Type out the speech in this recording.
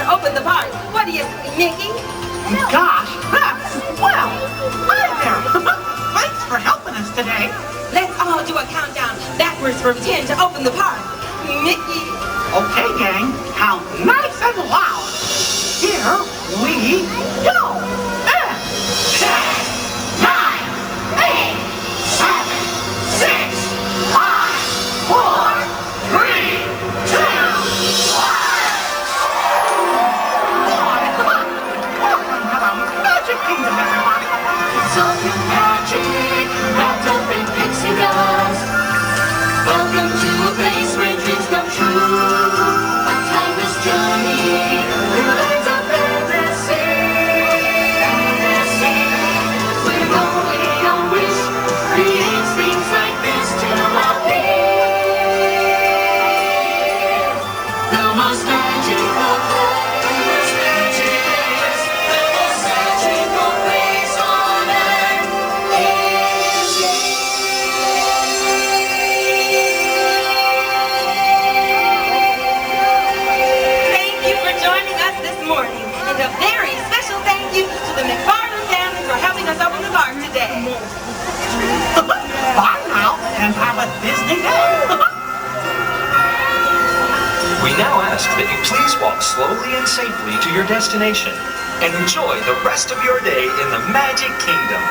open the park. What do you say, Mickey? Gosh, well, hi there. Thanks for helping us today. Let's all do a countdown backwards from 10 to open the park. Mickey. Okay, gang, count nice and loud. Here we go. 10, 9, 8, 7, 6, 5, 4, 3, 2, 1. Welcome to the Magic Kingdom, everybody. Something magic wrapped up in pixie dust. Welcome to a place where dreams come true. A timeless journey through lands of fantasy. Where only a wish creates things like this to appear. The most magical place, the most magical place on earth is Thank you for joining us this morning. And a very special thank you to the McFarland family for helping us open the park today. Bye now, and have a Disney day. We now ask that you please walk slowly and safely to your destination and enjoy the rest of your day in the Magic Kingdom.